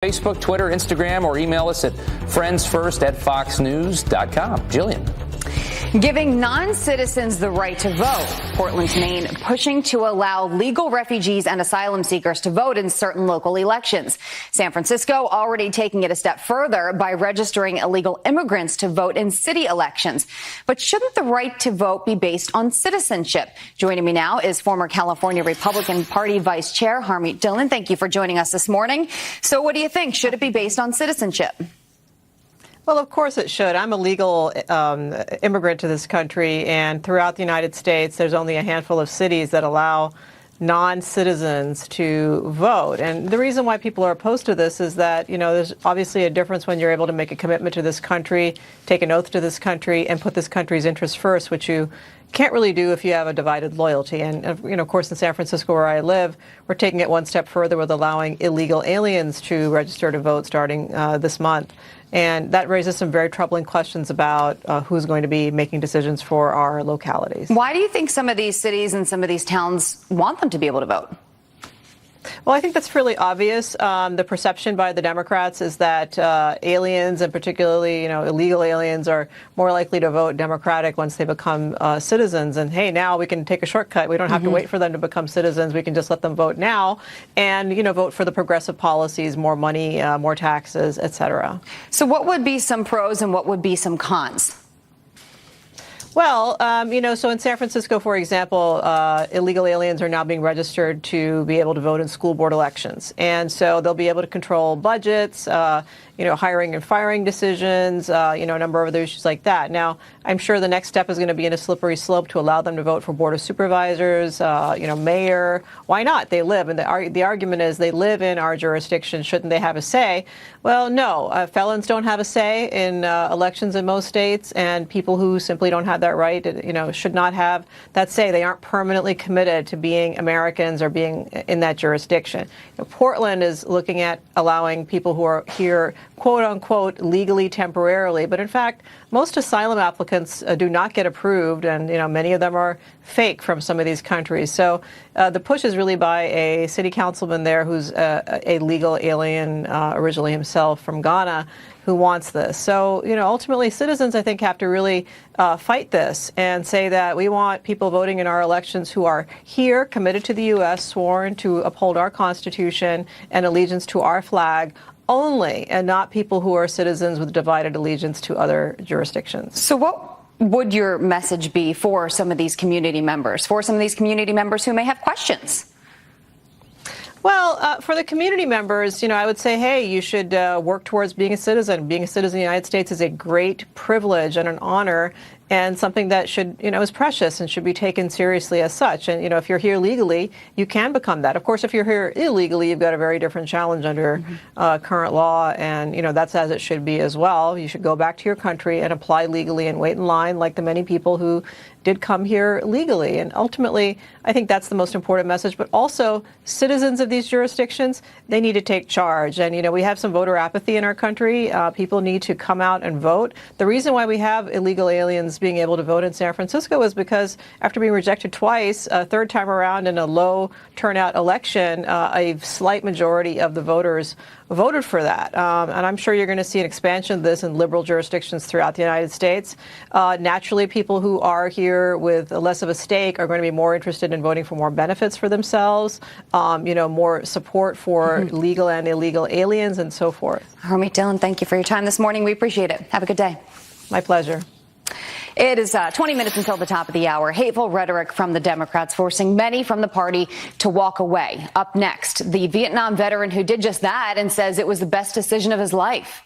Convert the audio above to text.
Facebook, Twitter, Instagram, or email us at friendsfirst@foxnews.com. Jillian. Giving non-citizens the right to vote. Portland's Maine pushing to allow legal refugees and asylum seekers to vote in certain local elections. San Francisco already taking it a step further by registering illegal immigrants to vote in city elections. But shouldn't the right to vote be based on citizenship? Joining me now is former California Republican Party Vice Chair Harmeet Dhillon. Thank you for joining us this morning. So what do you think? Should it be based on citizenship? Well, of course it should. I'm a legal immigrant to this country, and throughout the United States, there's only a handful of cities that allow non-citizens to vote. And the reason why people are opposed to this is that, there's obviously a difference when you're able to make a commitment to this country, take an oath to this country, and put this country's interests first, which you can't really do if you have a divided loyalty. And, of course, in San Francisco, where I live, we're taking it one step further with allowing illegal aliens to register to vote starting this month. And that raises some very troubling questions about who's going to be making decisions for our localities. Why do you think some of these cities and some of these towns want them to be able to vote? Well, I think that's fairly obvious. The perception by the Democrats is that aliens, and particularly, illegal aliens, are more likely to vote Democratic once they become citizens. And hey, now we can take a shortcut. We don't have to wait for them to become citizens. We can just let them vote now and, vote for the progressive policies, more money, more taxes, et cetera. So what would be some pros and what would be some cons? Well, so in San Francisco, for example, illegal aliens are now being registered to be able to vote in school board elections. And so they'll be able to control budgets, hiring and firing decisions, a number of other issues like that. Now, I'm sure the next step is going to be in a slippery slope to allow them to vote for board of supervisors, mayor. Why not? They live. And the argument is they live in our jurisdiction. Shouldn't they have a say? Well, no. Felons don't have a say in elections in most states, and people who simply don't have that right, should not have that say. They aren't permanently committed to being Americans or being in that jurisdiction. Portland is looking at allowing people who are here, quote unquote, legally temporarily. But in fact, most asylum applicants do not get approved, and many of them are fake from some of these countries. So the push is really by a city councilman there who's a legal alien originally himself from Ghana, who wants this. So, ultimately citizens, I think, have to really fight this and say that we want people voting in our elections who are here, committed to the U.S., sworn to uphold our Constitution and allegiance to our flag only, and not people who are citizens with divided allegiance to other jurisdictions. So what would your message be for some of these community members, who may have questions? Well, for the community members, I would say, hey, you should work towards being a citizen. Being a citizen of the United States is a great privilege and an honor, and something that should, is precious and should be taken seriously as such. And, if you're here legally, you can become that. Of course, if you're here illegally, you've got a very different challenge under current law, and, that's as it should be as well. You should go back to your country and apply legally and wait in line like the many people who did come here legally. And ultimately, I think that's the most important message. But also, citizens of these jurisdictions, they need to take charge. And, we have some voter apathy in our country. People need to come out and vote. The reason why we have illegal aliens being able to vote in San Francisco is because after being rejected twice, a third time around in a low turnout election, a slight majority of the voters voted for that. And I'm sure you're going to see an expansion of this in liberal jurisdictions throughout the United States. Naturally, people who are here with less of a stake are going to be more interested in voting for more benefits for themselves, more support for legal and illegal aliens and so forth. Harmeet Dhillon, thank you for your time this morning. We appreciate it. Have a good day. My pleasure. It is 20 minutes until the top of the hour. Hateful rhetoric from the Democrats forcing many from the party to walk away. Up next, the Vietnam veteran who did just that and says it was the best decision of his life.